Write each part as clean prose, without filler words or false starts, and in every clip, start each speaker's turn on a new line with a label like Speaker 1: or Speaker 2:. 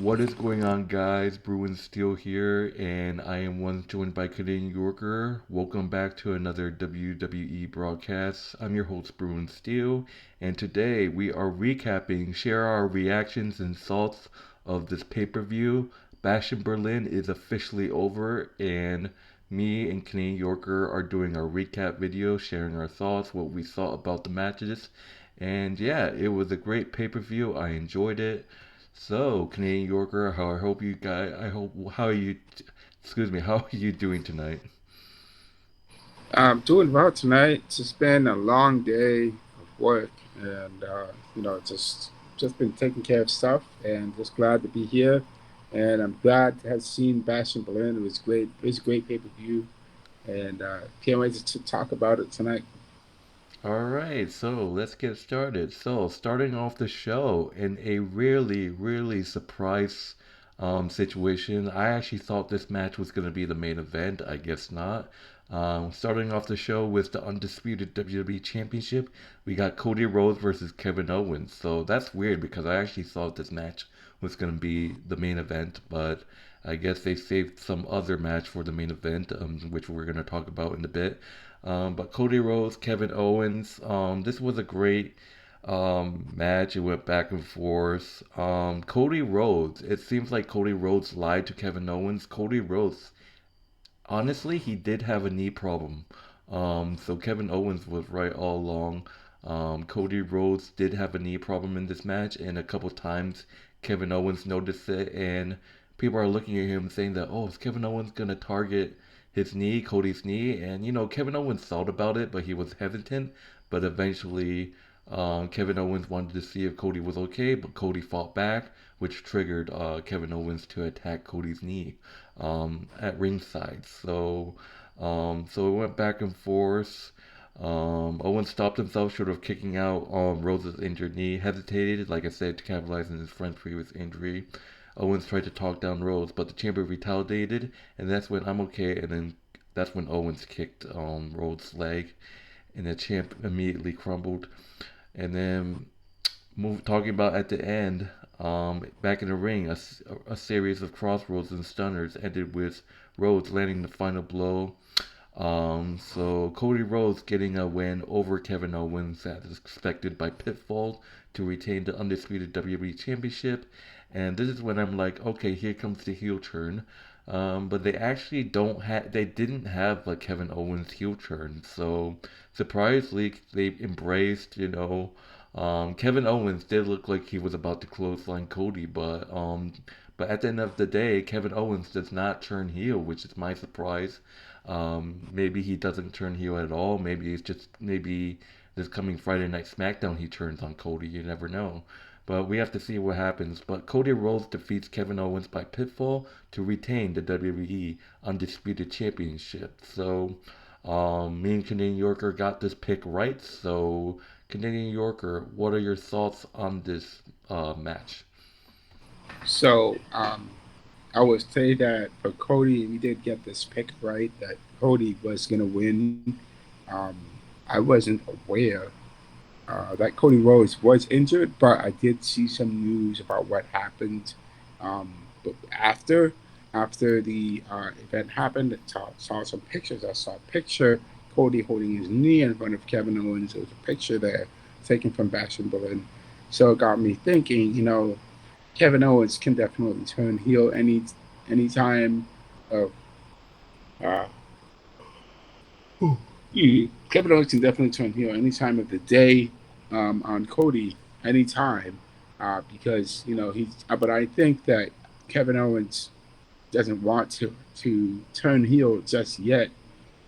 Speaker 1: What is going on, guys? Bruin Steel here, and I am once joined by Canadian Yorker. Welcome back to another WWE broadcast. I'm your host, Bruin Steel, and today we are share our reactions and thoughts of this pay-per-view. Bash in Berlin is officially over, and me and Canadian Yorker are doing our recap video, sharing our thoughts, what we thought about the matches. And yeah, it was a great pay-per-view. I enjoyed it. So, Canadian Yorker, how I hope you guys, I hope, how are you, how are you doing tonight?
Speaker 2: I'm doing well tonight. It's just been a long day of work, and just been taking care of stuff, and just glad to be here. And I'm glad to have seen Bash in Berlin. It was great. It was a great pay per view, and can't wait to talk about it tonight.
Speaker 1: Alright, so let's get started. So, starting off the show in a really surprise situation. I actually thought this match was going to be the main event. I guess not. Starting off the show with the Undisputed WWE Championship, we got Cody Rhodes versus Kevin Owens. So that's weird because I actually thought this match was going to be the main event, but I guess they saved some other match for the main event, which we're going to talk about in a bit. But Cody Rhodes, Kevin Owens, this was a great match. It went back and forth. Cody Rhodes, it seems like Cody Rhodes lied to Kevin Owens. Cody Rhodes, honestly, he did have a knee problem. So Kevin Owens was right all along. Cody Rhodes did have a knee problem in this match, and a couple times Kevin Owens noticed it, and people are looking at him saying that, oh, is Kevin Owens gonna target his knee, Cody's knee? And Kevin Owens thought about it, but he was hesitant. But eventually, Kevin Owens wanted to see if Cody was okay, but Cody fought back, which triggered Kevin Owens to attack Cody's knee at ringside. So it went back and forth. Owens stopped himself short of kicking out Rhodes' injured knee, hesitated, like I said, to capitalize on his friend's previous injury. Owens tried to talk down Rhodes, but the chamber retaliated, and that's when I'm okay, and then that's when Owens kicked Rhodes' leg, and the champ immediately crumbled. And then talking about at the end, back in the ring, a series of crossroads and stunners ended with Rhodes landing the final blow. So Cody Rhodes getting a win over Kevin Owens as expected by pinfall to retain the undisputed WWE Championship. And this is when I'm like, okay, here comes the heel turn. But they actually they didn't have a Kevin Owens heel turn. So surprisingly, they embraced, Kevin Owens did look like he was about to clothesline Cody, but at the end of the day, Kevin Owens does not turn heel, which is my surprise. Maybe he doesn't turn heel at all. Maybe this coming Friday night SmackDown he turns on Cody. You never know. But we have to see what happens. But Cody Rhodes defeats Kevin Owens by pinfall to retain the WWE Undisputed Championship. So, me and Canadian Yorker got this pick right. So, Canadian Yorker, what are your thoughts on this match?
Speaker 2: So I would say that for Cody, we did get this pick right that Cody was gonna win. Um, I wasn't aware that Cody Rhodes was injured, but I did see some news about what happened. But after the event happened, I saw some pictures. I saw a picture Cody holding his knee in front of Kevin Owens. There was a picture there taken from Bash in Berlin. So it got me thinking. Kevin Owens can definitely turn heel anytime of uh, Kevin Owens can definitely turn heel any time of the day on Cody anytime because he's. But I think that Kevin Owens doesn't want to turn heel just yet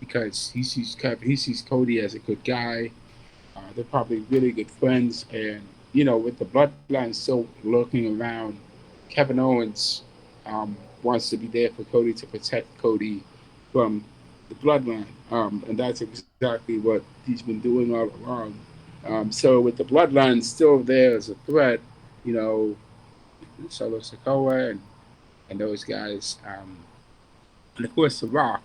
Speaker 2: because he sees Cody as a good guy. They're probably really good friends, and with the bloodline still lurking around, Kevin Owens wants to be there for Cody to protect Cody from the bloodline, and that's exactly what he's been doing all along. So with the bloodline still there as a threat, you know, Solo Sikoa and those guys, and of course The Rock,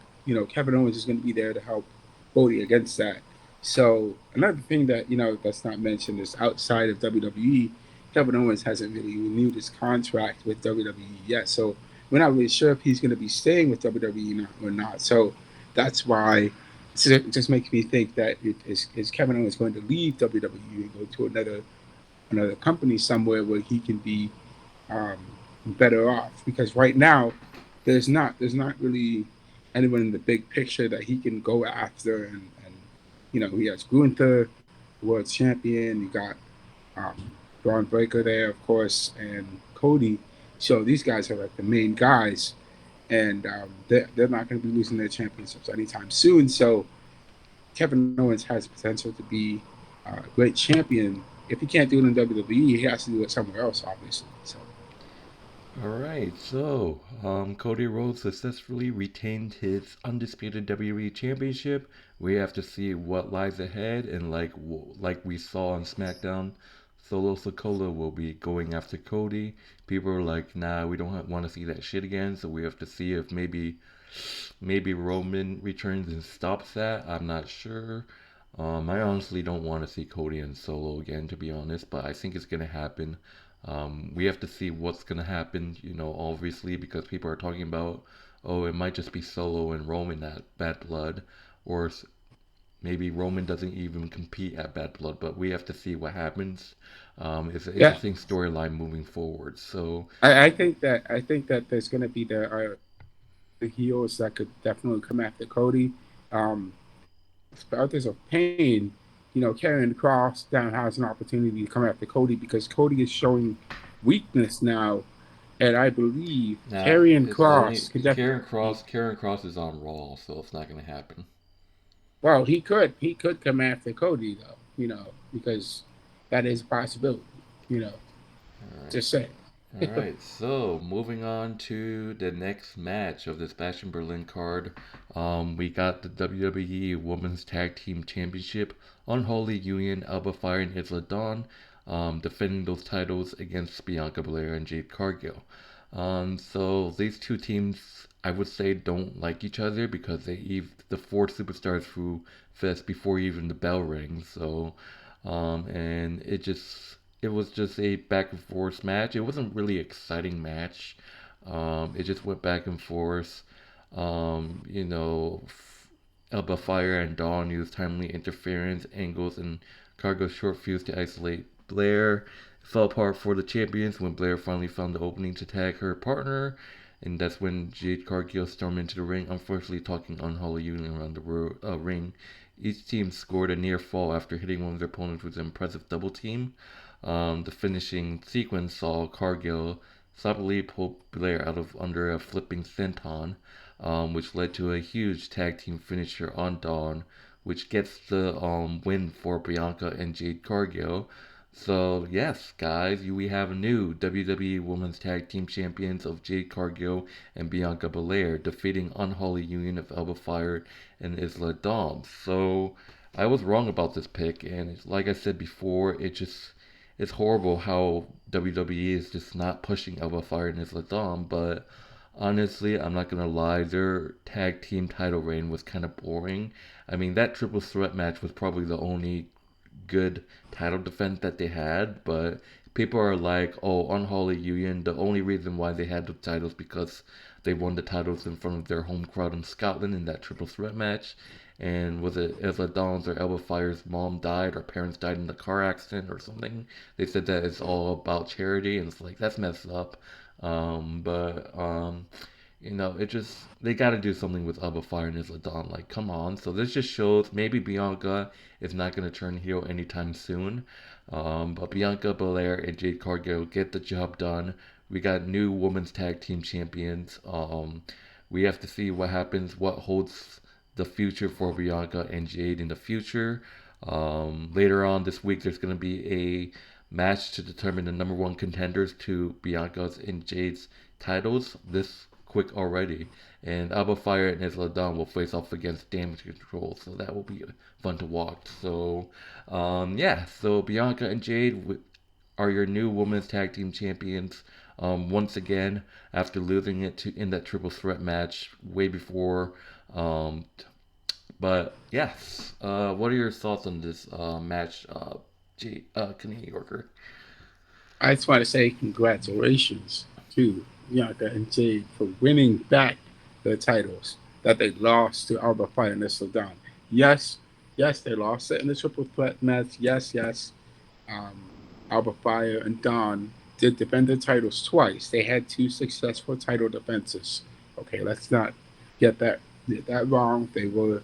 Speaker 2: Kevin Owens is going to be there to help Cody against that. So another thing that that's not mentioned is outside of WWE. Kevin Owens hasn't really renewed his contract with WWE yet, so we're not really sure if he's going to be staying with WWE or not. So that's why it just makes me think that is Kevin Owens going to leave WWE and go to another company somewhere where he can be um, better off? Because right now there's not really anyone in the big picture that he can go after, and he has Gunther, world champion. You got Braun Breaker there, of course, and Cody. So these guys are like the main guys, and they're not going to be losing their championships anytime soon. So Kevin Owens has potential to be a great champion. If he can't do it in WWE, he has to do it somewhere else, obviously. So
Speaker 1: All right, so Cody Rhodes successfully retained his undisputed WWE Championship. We have to see what lies ahead, and like we saw on SmackDown, Solo Sikoa will be going after Cody. People are like, nah, we don't want to see that shit again. So we have to see if maybe Roman returns and stops that. I'm not sure. I honestly don't want to see Cody and Solo again, to be honest, but I think it's gonna happen. We have to see what's gonna happen, obviously, because people are talking about, oh, it might just be Solo and Roman at Bad Blood, or maybe Roman doesn't even compete at Bad Blood, but we have to see what happens. It's an
Speaker 2: yeah,
Speaker 1: interesting storyline moving forward. So,
Speaker 2: I think that there's going to be the heels that could definitely come after Cody. Um, Authors of Pain, Karrion Cross now has an opportunity to come after Cody because Cody is showing weakness now, and I believe
Speaker 1: nah,
Speaker 2: Karrion
Speaker 1: it's
Speaker 2: Cross
Speaker 1: only
Speaker 2: could definitely.
Speaker 1: Karen Cross. Karen Cross is on Raw, so it's not gonna happen.
Speaker 2: Well, he could come after Cody though, because that is a possibility. You know,
Speaker 1: All right.
Speaker 2: just saying.
Speaker 1: All right, so moving on to the next match of this Bash in Berlin card, we got the WWE Women's Tag Team Championship, Unholy Union, Alba Fyre and Isla Dawn, defending those titles against Bianca Belair and Jade Cargill. So these two teams, I would say, don't like each other because the four superstars flew fest before even the bell rings. So, and it was just a back and forth match. It wasn't really an exciting match. It just went back and forth. Elba Fire and Dawn used timely interference angles and Cargo's short fuse to isolate Blair. It fell apart for the champions when Blair finally found the opening to tag her partner. And that's when Jade Cargill stormed into the ring, unfortunately talking Unholy Union around the ring. Each team scored a near fall after hitting one of their opponents with an impressive double team. The finishing sequence saw Cargill subtly pull Blair out of under a flipping senton, which led to a huge tag team finisher on Dawn, which gets the win for Bianca and Jade Cargill. So yes, guys, we have a new WWE Women's Tag Team Champions of Jade Cargill and Bianca Belair, defeating Unholy Union of Alba Fyre and Isla Dawn. So I was wrong about this pick, and like I said before, it's horrible how WWE is just not pushing Alba Fyre and Isla Dawn, but honestly, I'm not gonna lie, their tag team title reign was kind of boring. I mean, that triple threat match was probably the only good title defense that they had, but people are like, oh, Unholy Union, the only reason why they had the titles because they won the titles in front of their home crowd in Scotland in that triple threat match. And was it Isla Dawn's or Elba Fire's mom died or parents died in a car accident or something? They said that it's all about charity, and it's like that's messed up. But it just they got to do something with Alba Fire and Isla Dawn. Like, come on. So this just shows maybe Bianca is not going to turn heel anytime soon. But Bianca Belair and Jade Cargill get the job done. We got new women's tag team champions. We have to see what happens, what holds the future for Bianca and Jade in the future. Later on this week, there's going to be a match to determine the number one contenders to Bianca's and Jade's titles this quick already. And Alba Fire and Isla Dawn will face off against Damage Control, so that will be fun to watch. So, yeah, so Bianca and Jade are your new women's tag team champions. Once again, after losing it in that triple threat match way before. Um, but yes, what are your thoughts on this match, Canadian Yorker?
Speaker 2: I just want to say congratulations to Bianca and Jade for winning back the titles that they lost to Alba Fyre and Isla Dawn. Yes, yes, they lost it in the triple threat match. Yes, yes. Um, Alba Fyre and Dawn did defend their titles twice. They had two successful title defenses. Okay, let's not get that wrong. They were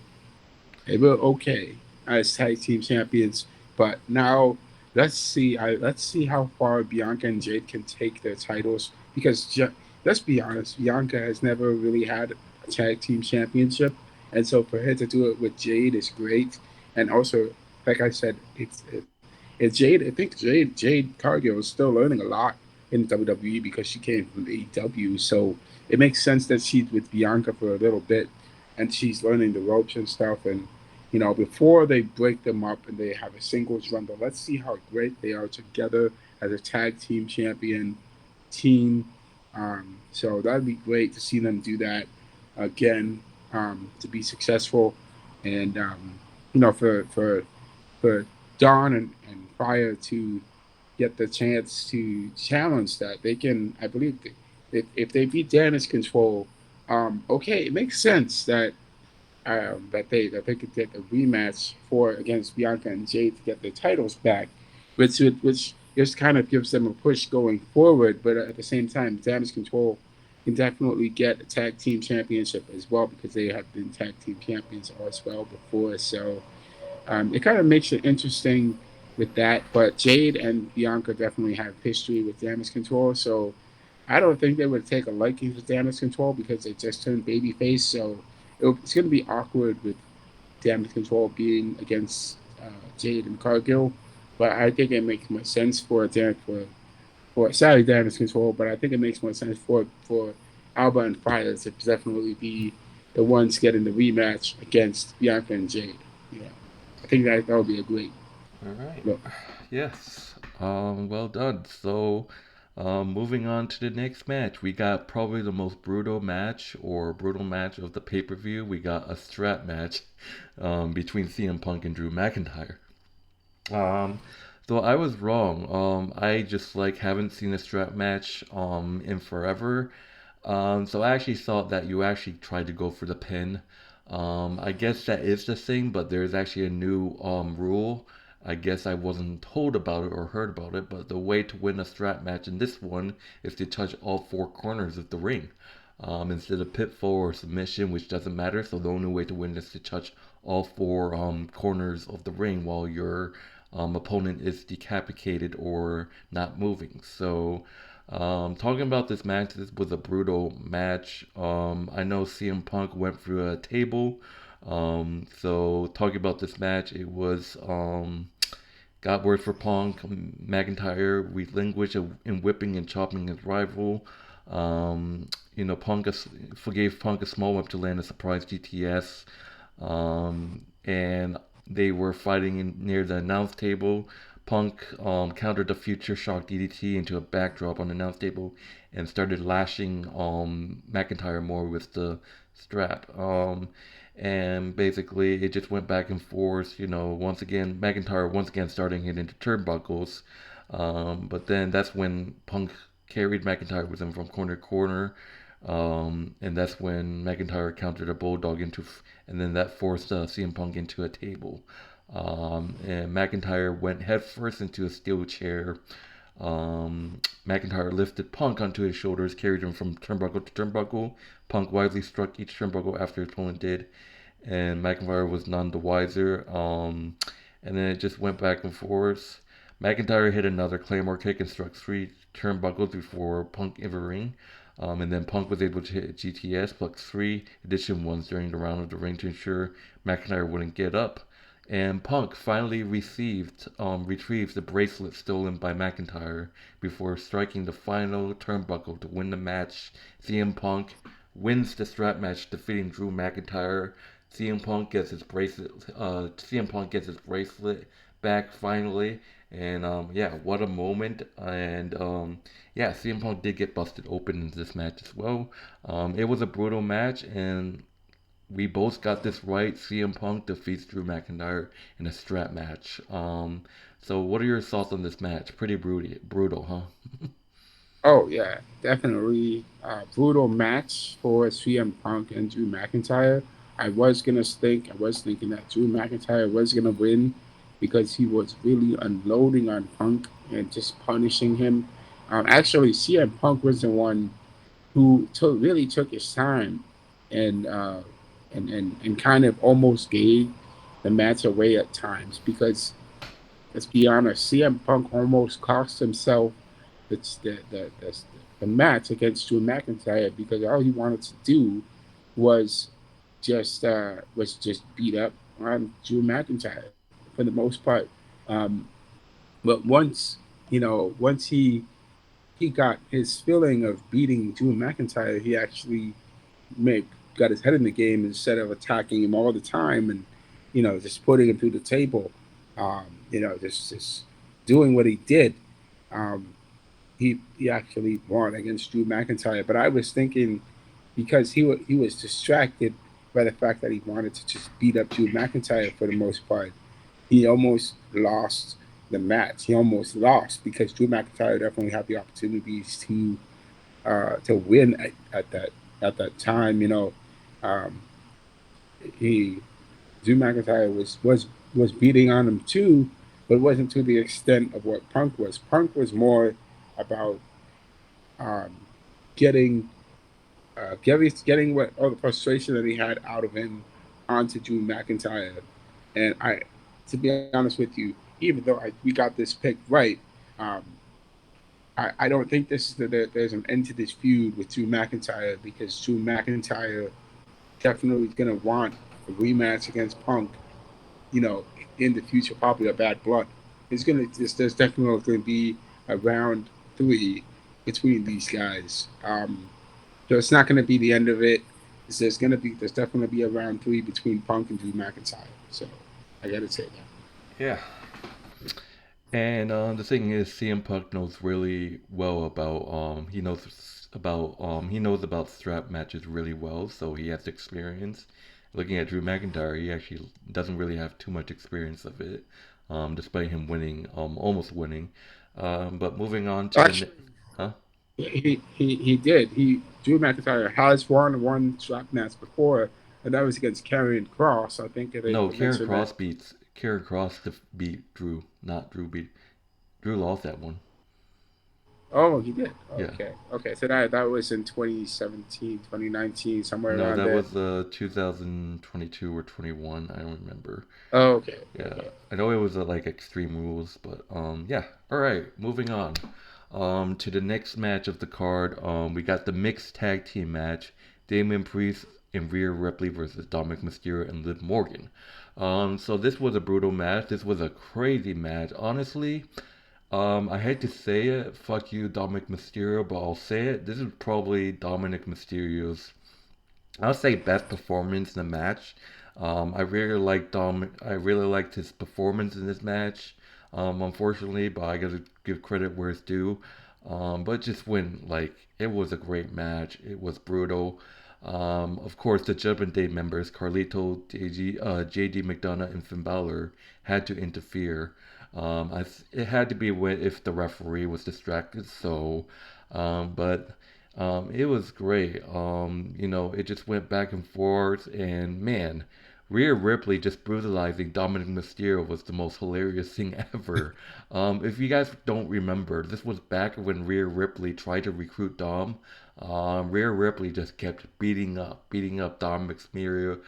Speaker 2: okay as tag team champions, but now let's see how far Bianca and Jade can take their titles because let's be honest, Bianca has never really had a tag team championship, and so for her to do it with Jade is great. And also, like I said, it's Jade. I think Jade Cargill is still learning a lot in WWE because she came from AEW, so it makes sense that she's with Bianca for a little bit and she's learning the ropes and stuff. And before they break them up and they have a singles rumble, let's see how great they are together as a tag team champion team. So that'd be great to see them do that again, to be successful. And for Dawn and Fire to get the chance to challenge that, they can. I believe if they beat Damage Control, okay, it makes sense that they could get a rematch for against Bianca and Jade to get their titles back, which just kind of gives them a push going forward. But at the same time, Damage Control can definitely get a tag team championship as well because they have been tag team champions as well before. So it kind of makes it interesting with that. But Jade and Bianca definitely have history with Damage Control, so I don't think they would take a liking to Damage Control because they just turned babyface. So it's going to be awkward with Damage Control being against Jade and Cargill. But I think it makes more sense for sorry Damage Control, but I think it makes more sense for Alba and Fyre to definitely be the ones getting the rematch against Bianca and Jade. Yeah, I think that would be a great
Speaker 1: All right.
Speaker 2: look.
Speaker 1: Yes. Well done. So, moving on to the next match, we got probably the most brutal match of the pay-per-view. We got a strap match, between CM Punk and Drew McIntyre. Um, so I was wrong. I just like haven't seen a strap match in forever. So I actually thought that you actually tried to go for the pin. I guess that is the thing, but there's actually a new rule. I guess I wasn't told about it or heard about it, but the way to win a strap match in this one is to touch all four corners of the ring. Instead of pitfall or submission, which doesn't matter. So the only way to win is to touch all four corners of the ring while your opponent is decapitated or not moving. So talking about this match, this was a brutal match. I know CM Punk went through a table. So talking about this match, it was got worse for Punk. McIntyre relinquished in whipping and chopping his rival. Punk forgave Punk a small whip to land a surprise GTS. And they were fighting near the announce table. Punk countered the future shock DDT into a backdrop on the announce table and started lashing McIntyre more with the strap. And basically, it just went back and forth. Once again, McIntyre once again starting hitting into turnbuckles. But then that's when Punk carried McIntyre with him from corner to corner. And that's when McIntyre countered a bulldog and then that forced CM Punk into a table. And McIntyre went headfirst into a steel chair. McIntyre lifted Punk onto his shoulders, carried him from turnbuckle to turnbuckle. Punk wisely struck each turnbuckle after his opponent did, and McIntyre was none the wiser. And then it just went back and forth. McIntyre hit another Claymore kick and struck three turnbuckles before Punk entered the ring. And then Punk was able to hit GTS plus three addition ones during the round of the ring to ensure McIntyre wouldn't get up. And Punk finally retrieved the bracelet stolen by McIntyre before striking the final turnbuckle to win the match. CM Punk wins the strap match, defeating Drew McIntyre. CM Punk gets his bracelet back finally, and yeah, what a moment! And yeah, CM Punk did get busted open in this match as well. It was a brutal match, and we both got this right. CM Punk defeats Drew McIntyre in a strap match. So, what are your thoughts on this match? Pretty brutal, huh?
Speaker 2: Oh yeah, definitely brutal match for CM Punk and Drew McIntyre. I was thinking that Drew McIntyre was gonna win because he was really unloading on Punk and just punishing him. Actually, CM Punk was the one who really took his time and and kind of almost gave the match away at times because let's be honest, CM Punk almost cost himself the the match against Drew McIntyre because all he wanted to do was was just beat up on Drew McIntyre for the most part. Um, but once once he got his feeling of beating Drew McIntyre, he actually made got his head in the game instead of attacking him all the time and just putting him through the table. Just doing what he did. Um, he actually won against Drew McIntyre. But I was thinking because he was distracted by the fact that he wanted to just beat up Drew McIntyre for the most part. He almost lost the match. He almost lost because Drew McIntyre definitely had the opportunities to win at that time. Um, he Drew McIntyre was beating on him too, but it wasn't to the extent of what Punk was. Punk was more about um, getting getting what all the frustration that he had out of him onto Drew McIntyre. And to be honest with you, even though we got this pick right, um, I don't think there's an end to this feud with Drew McIntyre because Drew McIntyre definitely is going to want a rematch against Punk, you know, in the future, probably a Bad Blood. There's definitely going to be a round three between these guys. So it's not going to be the end of it. There's definitely going to be a round three between Punk and Drew McIntyre. So I got to say that.
Speaker 1: Yeah. And the thing is, CM Punk knows really well about he knows about strap matches really well, so he has experience. Looking at Drew McIntyre, he actually doesn't really have too much experience of it, despite him winning, almost winning. But moving on to the
Speaker 2: Actually,
Speaker 1: huh?
Speaker 2: he did. He Drew McIntyre has won one strap match before, and that was against Karrion Cross. I think they
Speaker 1: No,
Speaker 2: mentioned that.
Speaker 1: Karen Cross beat Drew, not Drew beat Drew lost that one.
Speaker 2: Oh, he did.
Speaker 1: Yeah.
Speaker 2: Okay. So that was in 2017, 2019, somewhere
Speaker 1: No,
Speaker 2: around
Speaker 1: that
Speaker 2: there.
Speaker 1: was 2022 or 21. I don't remember.
Speaker 2: Oh, okay.
Speaker 1: Yeah,
Speaker 2: Okay.
Speaker 1: I know it was like Extreme Rules, but yeah. All right, moving on. To the next match of the card. We got the mixed tag team match: Damian Priest and Rhea Ripley versus Dominik Mysterio and Liv Morgan. So this was a brutal match. This was a crazy match. Honestly, I hate to say it, fuck you, Dominik Mysterio, but I'll say it. This is probably Dominik Mysterio's, I'll say, best performance in the match. I really liked I really liked his performance in this match. Unfortunately, but I gotta give credit where it's due. But it just went like it was a great match. It was brutal. Of course, the Judgment Day members, Carlito, JD McDonagh, and Finn Balor, had to interfere. It had to be if the referee was distracted. So, but it was great. It just went back and forth, and man, Rhea Ripley just brutalizing Dominik Mysterio was the most hilarious thing ever. If you guys don't remember, this was back when Rhea Ripley tried to recruit Dom. Rhea Ripley just kept beating up Dominik Mysterio.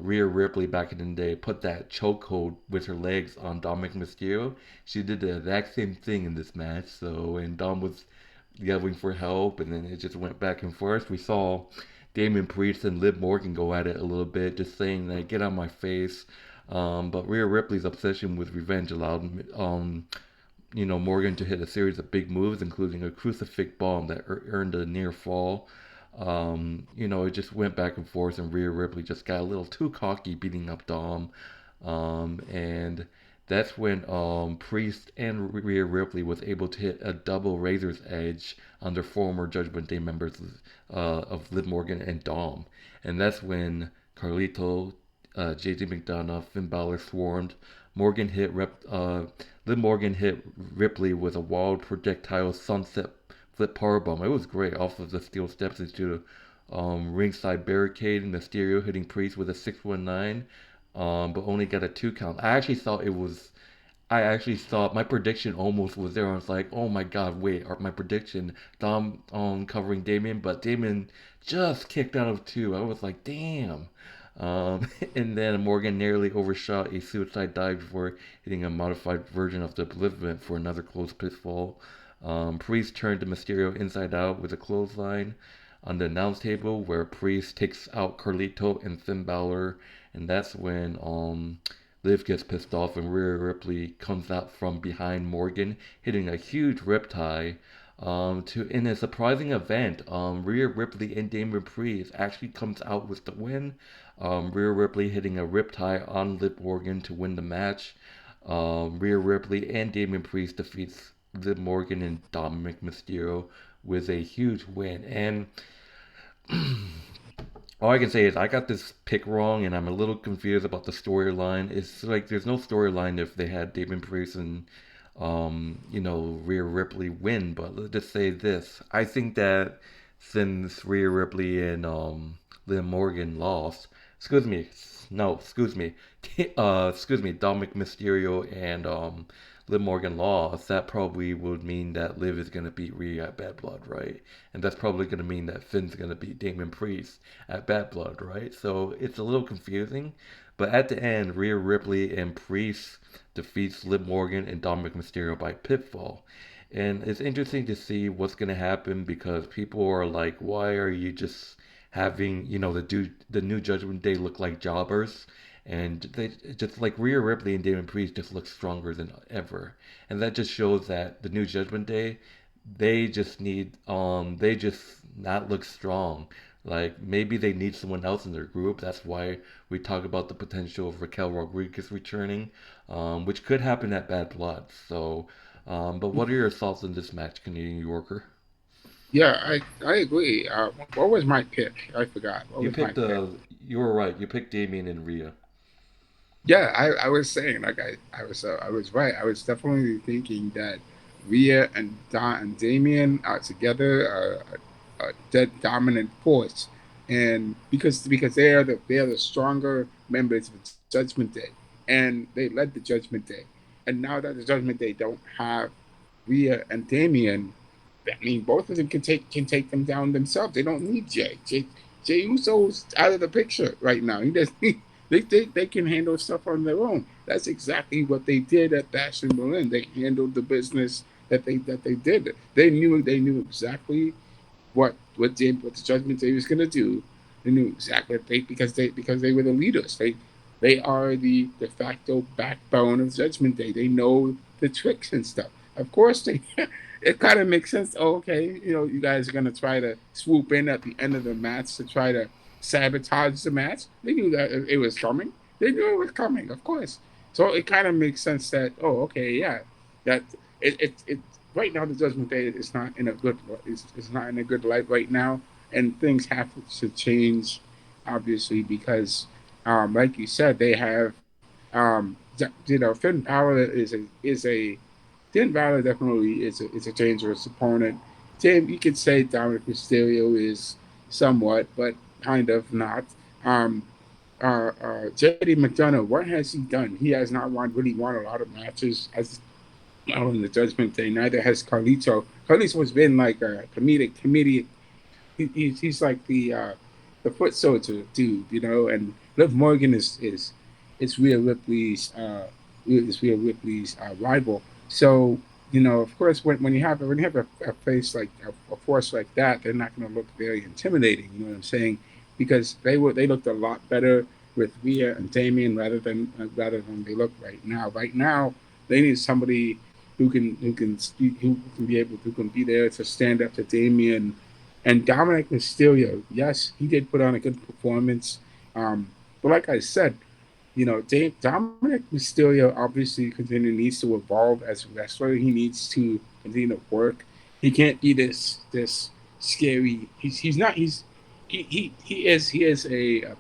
Speaker 1: Rhea Ripley back in the day put that chokehold with her legs on Dominik Mysterio. She did the exact same thing in this match. So, and Dom was yelling for help, and then it just went back and forth. We saw Damian Priest and Liv Morgan go at it a little bit, just saying like, "Get out my face." But Rhea Ripley's obsession with revenge allowed Morgan to hit a series of big moves, including a crucifix bomb that earned a near fall. It just went back and forth, and Rhea Ripley just got a little too cocky, beating up Dom. And that's when Priest and Rhea Ripley was able to hit a double Razor's Edge under former Judgment Day members of Liv Morgan and Dom. And that's when Carlito, JD McDonagh, Finn Balor swarmed Liv Morgan hit Ripley with a wild projectile sunset flip powerbomb. It was great off of the steel steps into ringside barricade. Mysterio hitting Priest with a 619, but only got a 2 count. I actually thought my prediction almost was there. I was like, oh my god, wait, my prediction, Dom covering Damian, but Damian just kicked out of 2. I was like, damn. And then Morgan nearly overshot a suicide dive before hitting a modified version of the Oblivion for another close pitfall. Priest turned to Mysterio inside out with a clothesline on the announce table where Priest takes out Carlito and Finn Balor, and that's when Liv gets pissed off and Rhea Ripley comes out from behind Morgan, hitting a huge riptide. In a surprising event, Rhea Ripley and Damian Priest actually comes out with the win. Rhea Ripley hitting a riptide on Liv Morgan to win the match. Rhea Ripley and Damian Priest defeats Liv Morgan and Dominik Mysterio with a huge win. And all I can say is I got this pick wrong, and I'm a little confused about the storyline. It's like there's no storyline if they had Damian Priest and Rhea Ripley win. But let's just say this: I think that since Rhea Ripley and Liv Morgan lost, excuse me, no, excuse me, Dominic Mysterio and Liv Morgan lost, that probably would mean that Liv is gonna beat Rhea at Bad Blood, right? And that's probably gonna mean that Finn's gonna beat Damian Priest at Bad Blood, right? So it's a little confusing, but at the end, Rhea Ripley and Priest defeats Liv Morgan and Dominic Mysterio by pinfall. And it's interesting to see what's gonna happen because people are like, why are you just having the New Judgment Day look like jobbers? And they just like Rhea Ripley and Damian Priest just look stronger than ever, and that just shows that the New Judgment Day, they just not look strong. Like maybe they need someone else in their group. That's why we talk about the potential of Raquel Rodriguez returning, which could happen at Bad Blood. So, but what are your thoughts on this match, Canadian Yorker?
Speaker 2: Yeah, I agree. What was my pick? I forgot. What
Speaker 1: You
Speaker 2: was my
Speaker 1: picked
Speaker 2: pick?
Speaker 1: you were right. You picked Damian and Rhea.
Speaker 2: Yeah, I was saying like I was right. I was definitely thinking that Rhea and Don and Damian are together a dead dominant force, and because they are the stronger members of the Judgment Day, and they led the Judgment Day, and now that the Judgment Day don't have Rhea and Damian, I mean both of them can take them down themselves. They don't need Jay. Jay Uso's out of the picture right now. He doesn't. They can handle stuff on their own. That's exactly what they did at Bash in Berlin. They handled the business that they did. They knew exactly what the Judgment Day was going to do. They knew exactly because they were the leaders. They are the de facto backbone of Judgment Day. They know the tricks and stuff. Of course, they it kind of makes sense. Oh, okay, you guys are going to try to swoop in at the end of the match to try to sabotage the match. They knew that it was coming. They knew it was coming, of course. So it kind of makes sense that okay, yeah, that it right now the Judgment Day is not in a good is not in a good light right now, and things have to change, obviously, because like you said, they have Finn Balor is a Finn Balor definitely is a dangerous opponent. Tim, you could say Dominic Mysterio is somewhat, but kind of not. Um, JD McDonagh, what has he done? He has not really won a lot of matches as out in the Judgment Day. Neither has Carlito. Carlito has been like a comedic. He's like the foot soldier dude, And Liv Morgan is Rhea Ripley's rival. So of course, when you have a face like a force like that, they're not going to look very intimidating. You know what I'm saying? Because they looked a lot better with Rhea and Damian rather than they look right now. Right now, they need somebody who can speak, who can be there to stand up to Damian and Dominic Mysterio. Yes, he did put on a good performance, but like I said, Dominic Mysterio obviously needs to evolve as a wrestler. He needs to continue to work. He can't be this scary. He's not. He is a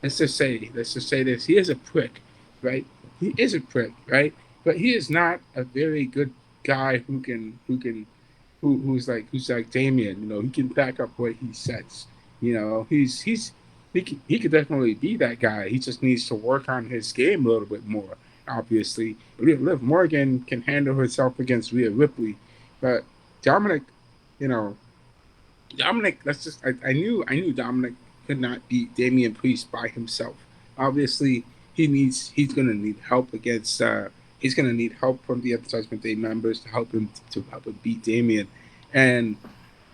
Speaker 2: let's just say this. He is a prick, right? he is a prick, right? But he is not a very good guy who's like Damian. You know, he can back up what he says. You know, he could definitely be that guy. He just needs to work on his game a little bit more. Obviously, Liv Morgan can handle herself against Rhea Ripley, but Dominik, you know, Dominik. That's just I knew Dominik could not beat Damian Priest by himself. Obviously, he's gonna need help against. He's gonna need help from the other Judgment Day members to help him beat Damian, and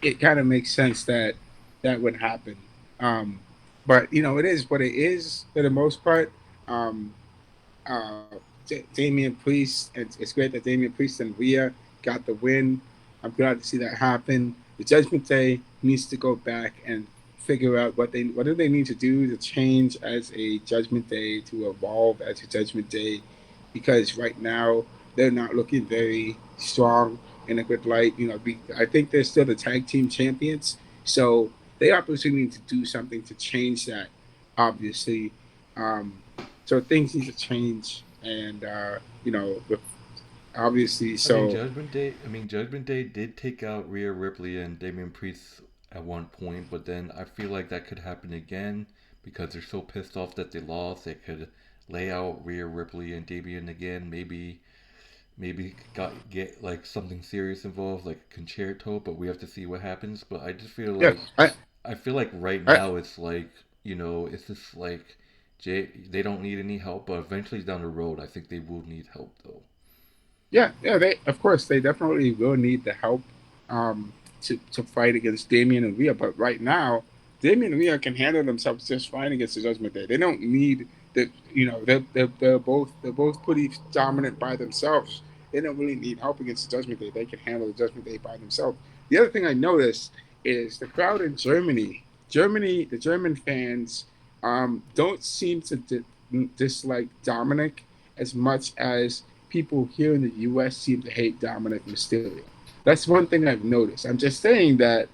Speaker 2: it kind of makes sense that that would happen. Um, but you know, it is what it is for the most part. Um, Damian Priest, it's great that Damian Priest and Rhea got the win. I'm glad to see that happen. The Judgment Day needs to go back and figure out what do they need to do to change as a Judgment Day, to evolve as a Judgment Day, because right now they're not looking very strong in a good light. You know, I think they're still the tag team champions, so they obviously need to do something to change that. Obviously, um, so things need to change, and you know, obviously, so
Speaker 1: Judgment Day did take out Rhea Ripley and Damian Priest at one point, but then I feel like that could happen again because they're so pissed off that they lost. They could lay out Rhea Ripley and Damian again. Maybe get like something serious involved, like a concerto. But we have to see what happens. But I just feel
Speaker 2: yeah,
Speaker 1: like right
Speaker 2: I,
Speaker 1: now it's like it's just like they don't need any help, but eventually down the road, I think they will need help though.
Speaker 2: yeah, they of course they definitely will need the help to fight against Damian and Rhea. But right now, Damian and Rhea can handle themselves just fine against the Judgment Day. They don't need the you know they're both pretty dominant by themselves. They don't really need help against the Judgment Day. They can handle the Judgment Day by themselves. The other thing I noticed is the crowd in Germany. The German fans don't seem to dislike Dominik as much as people here in the U.S. seem to hate Dominik Mysterio. That's one thing I've noticed. I'm just saying that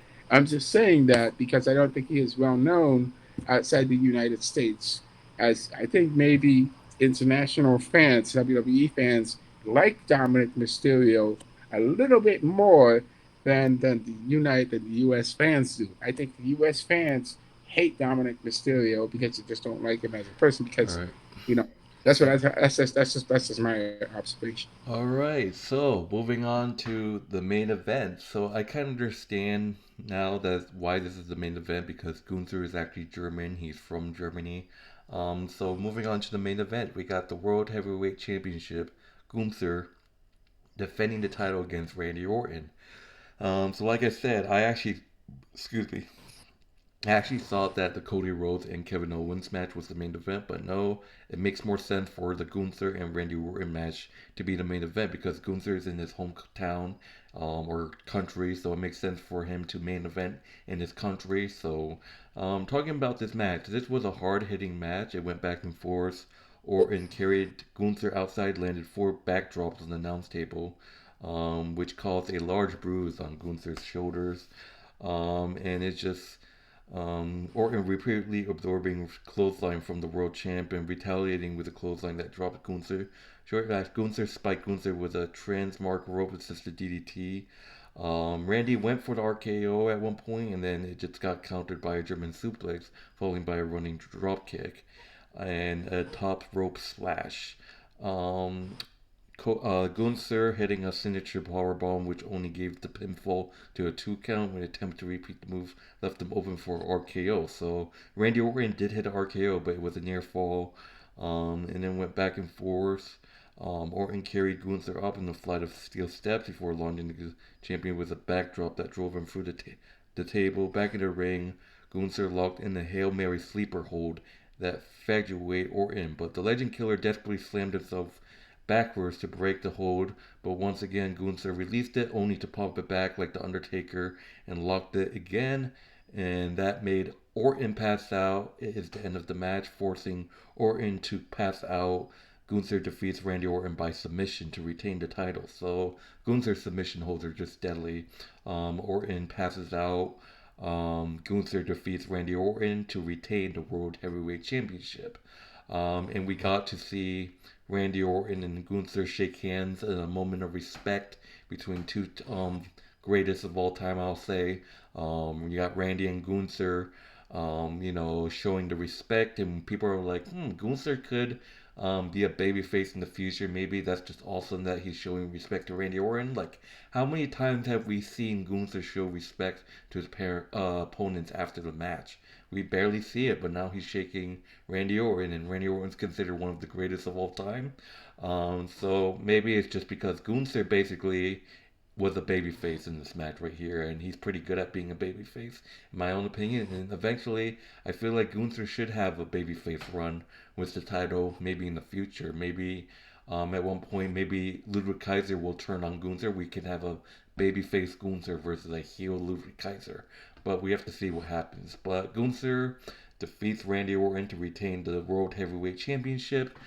Speaker 2: because I don't think he is well known outside the United States. As I think maybe international fans, WWE fans, like Dominik Mysterio a little bit more than the U.S. fans do. I think the U.S. fans hate Dominik Mysterio because they just don't like him as a person.
Speaker 1: All
Speaker 2: Because
Speaker 1: right.
Speaker 2: you know that's just my observation.
Speaker 1: All right, so moving on to the main event. So I kind of understand now that why this is the main event because Gunther is actually German. He's from Germany. So moving on to the main event, we got the World Heavyweight Championship. Gunther defending the title against Randy Orton. So like I said, excuse me, I actually thought that the Cody Rhodes and Kevin Owens match was the main event, but no, it makes more sense for the Gunther and Randy Orton match to be the main event because Gunther is in his hometown or country, so it makes sense for him to main event in his country. So, talking about this match, this was a hard hitting match. It went back and forth. Orton carried Gunther outside, landed 4 backdrops on the announce table, which caused a large bruise on Gunther's shoulders. And it just Orton repeatedly absorbing clothesline from the world champion, retaliating with a clothesline that dropped Gunther. Short after Gunther spiked Gunther with a transmark rope assisted DDT. Randy went for the RKO at one point, and then it just got countered by a German suplex, followed by a running drop kick and a top rope splash. Um, Gunther hitting a signature powerbomb, which only gave the pinfall to a 2 count. When attempt to repeat the move left him open for RKO. So Randy Orton did hit an RKO, but it was a near fall. And then went back and forth. Orton carried Gunther up in a flight of steel steps before launching the champion with a backdrop that drove him through the table. Back in the ring, Gunther locked in the Hail Mary sleeper hold that fagged away Orton, but the Legend Killer desperately slammed himself backwards to break the hold, but once again Gunther released it only to pop it back like the Undertaker and locked it again, and that made Orton pass out. It is the end of the match, forcing Orton to pass out. Gunther defeats Randy Orton by submission to retain the title. So Gunther's submission holds are just deadly. Orton passes out. Gunther defeats Randy Orton to retain the World Heavyweight Championship. And we got to see Randy Orton and Gunther shake hands in a moment of respect between two greatest of all time, I'll say. You got Randy and Gunther, showing the respect, and people are like, Gunther could be a babyface in the future. Maybe that's just awesome that he's showing respect to Randy Orton. Like, how many times have we seen Gunther show respect to his opponents after the match? We barely see it, but now he's shaking Randy Orton, and Randy Orton's considered one of the greatest of all time. So maybe it's just because Gunther basically was a babyface in this match right here, and he's pretty good at being a babyface, in my own opinion. And eventually, I feel like Gunther should have a babyface run with the title, maybe in the future. Maybe at one point, maybe Ludwig Kaiser will turn on Gunther. We could have a babyface Gunther versus a heel Ludwig Kaiser, but we have to see what happens. But Gunther defeats Randy Orton to retain the World Heavyweight Championship.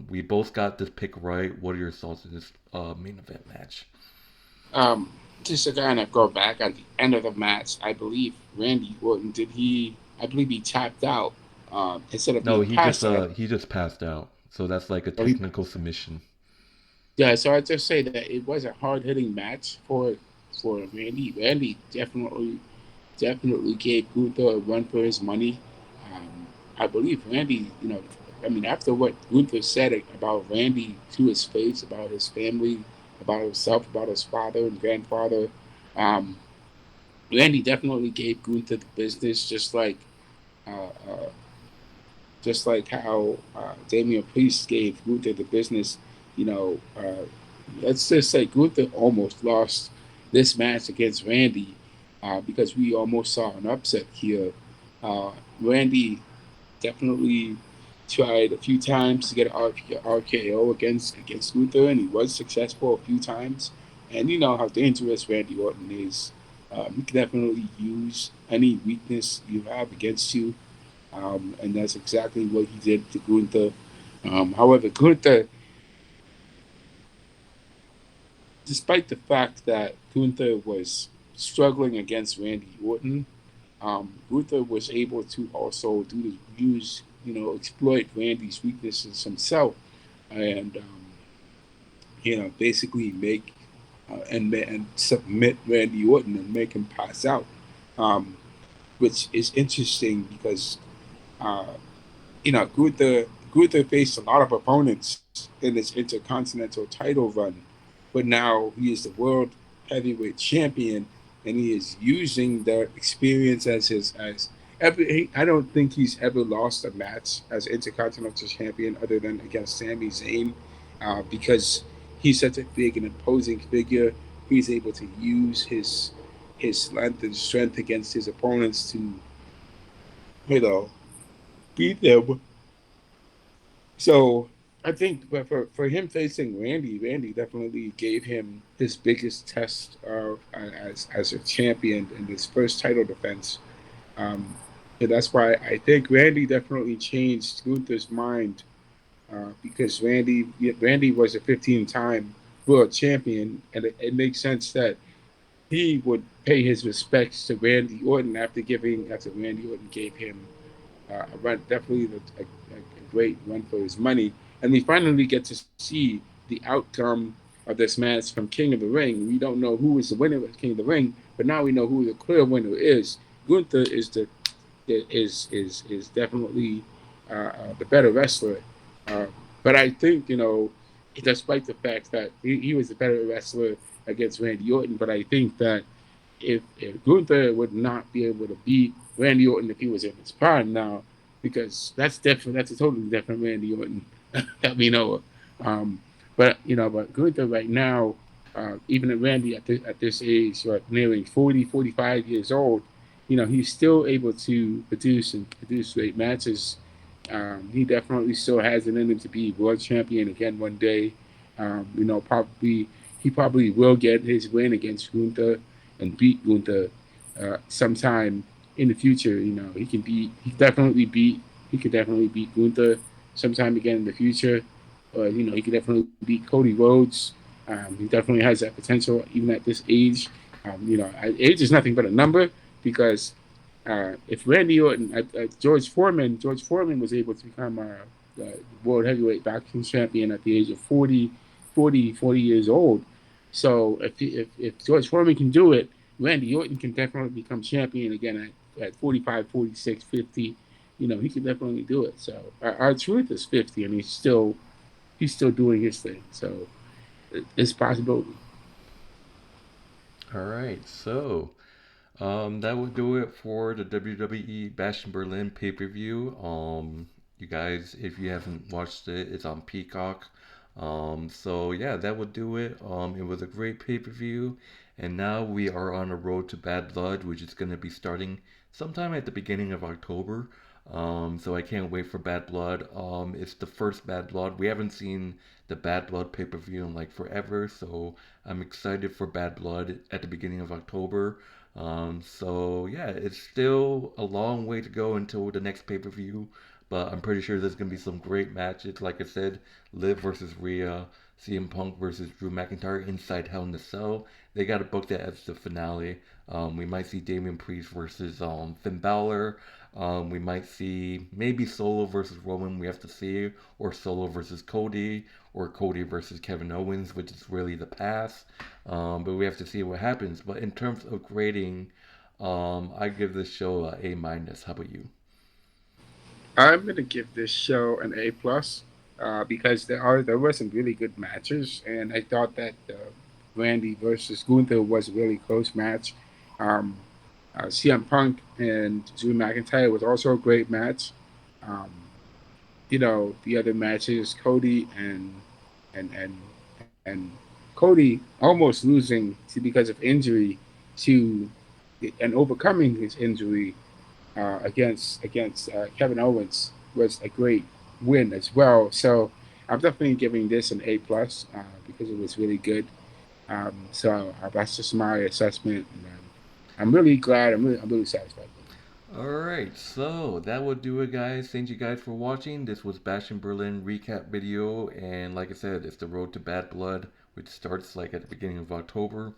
Speaker 1: We both got this pick right. What are your thoughts on this main event match?
Speaker 2: Just to kind of go back at the end of the match, I believe Randy Orton I believe he tapped out instead of
Speaker 1: No,
Speaker 2: being passed out.
Speaker 1: he just passed out. So that's like a
Speaker 2: So he,
Speaker 1: technical submission.
Speaker 2: yeah, so I just say that it was a hard hitting match for Randy. Randy definitely gave Gunther a run for his money. I believe Randy, I mean, after what Gunther said about Randy to his face, about his family, about himself, about his father and grandfather, um, Randy definitely gave Gunther the business, uh, uh, just like how Damian Priest gave Gunther the business. You know, let's just say Gunther almost lost this match against Randy because we almost saw an upset here. Randy definitely tried a few times to get an RKO against Gunther, and he was successful a few times. And you know how dangerous Randy Orton is. He can definitely use any weakness you have against you, and that's exactly what he did to Gunther. However, Gunther, despite the fact that Gunther was struggling against Randy Orton, Gunther was able to also exploit Randy's weaknesses himself, and basically make and submit Randy Orton and make him pass out, um, which is interesting because uh, Gunther faced a lot of opponents in his Intercontinental title run, but now he is the world heavyweight champion, and he is using the experience as his as I don't think he's ever lost a match as Intercontinental champion other than against Sami Zayn, because he's such a big and imposing figure. He's able to use his length and strength against his opponents to beat them. So I think, but for him facing Randy definitely gave him his biggest test as a champion in his first title defense. Um, and that's why I think Randy definitely changed Gunther's mind, because Randy was a 15-time world champion, and it makes sense that he would pay his respects to Randy Orton after Randy Orton gave him a run, definitely a great run for his money. And we finally get to see the outcome of this match from King of the Ring. We don't know who is the winner of King of the Ring, but now we know who the clear winner is. Gunther is definitely the better wrestler. Uh, but I think, despite the fact that he was the better wrestler against Randy Orton, but I think that if Gunther would not be able to beat Randy Orton if he was in his prime now, because that's different. That's a totally different Randy Orton that we know of. But Gunther right now, even at Randy at this age, nearing 40, 45 years old, he's still able to produce great matches. He definitely still has it in him to be world champion again one day. Probably he probably will get his win against Gunther and beat Gunther sometime in the future. He could definitely beat Gunther sometime again in the future. He could definitely beat Cody Rhodes. He definitely has that potential even at this age. Age is nothing but a number, because if Randy Orton, George Foreman was able to become world heavyweight boxing champion at the age of 40 years old. So if George Foreman can do it, Randy Orton can definitely become champion again at 45, 46, 50. He can definitely do it. So our truth is 50, and he's still doing his thing. So it's possible.
Speaker 1: All right, so that will do it for the WWE Bash in Berlin pay per view. You guys, if you haven't watched it, it's on Peacock. So yeah, that would do it. It was a great pay per view, and now we are on the road to Bad Blood, which is going to be starting sometime at the beginning of October. So I can't wait for Bad Blood. It's the first Bad Blood. We haven't seen the Bad Blood pay per view in like forever, so I'm excited for Bad Blood at the beginning of October. So yeah, it's still a long way to go until the next pay per view, but I'm pretty sure there's gonna be some great matches. Like I said, Liv versus Rhea, CM Punk versus Drew McIntyre inside Hell in a Cell. They gotta book that as the finale. We might see Damian Priest versus Finn Balor. We might see maybe Solo versus Roman. We have to see, or Solo versus Cody, or Cody versus Kevin Owens, which is really the path. But we have to see what happens. But in terms of grading, I give this show a A minus. How about you?
Speaker 2: I'm gonna give this show an A plus because there were some really good matches, and I thought that Randy versus Gunther was a really close match. Um, CM Punk and Drew McIntyre was also a great match. Um, the other matches, Cody and Cody almost losing because of injury to and overcoming his injury against Kevin Owens was a great win as well. So I'm definitely giving this an A plus because it was really good. So that's just my assessment, and I'm really glad. I'm really satisfied with it.
Speaker 1: Alright, so that will do it, guys. Thank you guys for watching. This was Bash in Berlin recap video, and like I said, it's the road to Bad Blood, which starts like at the beginning of October.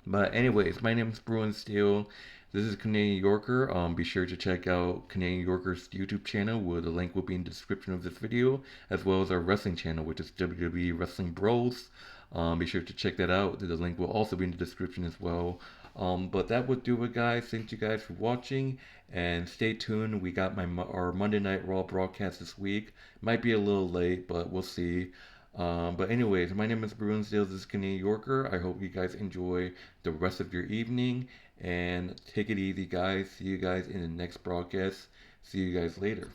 Speaker 1: But anyways, my name is Bruin Steele. This is Canadian Yorker. Be sure to check out Canadian Yorker's YouTube channel, where the link will be in the description of this video, as well as our wrestling channel, which is WWE Wrestling Bros. Be sure to check that out. The link will also be in the description as well. But that would do it, guys. Thank you guys for watching, and stay tuned. We got our Monday Night Raw broadcast this week. Might be a little late, but we'll see. But anyways, my name is Brunsdale. This is Canadian Yorker. I hope you guys enjoy the rest of your evening, and take it easy, guys. See you guys in the next broadcast. See you guys later.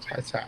Speaker 2: Ta ta.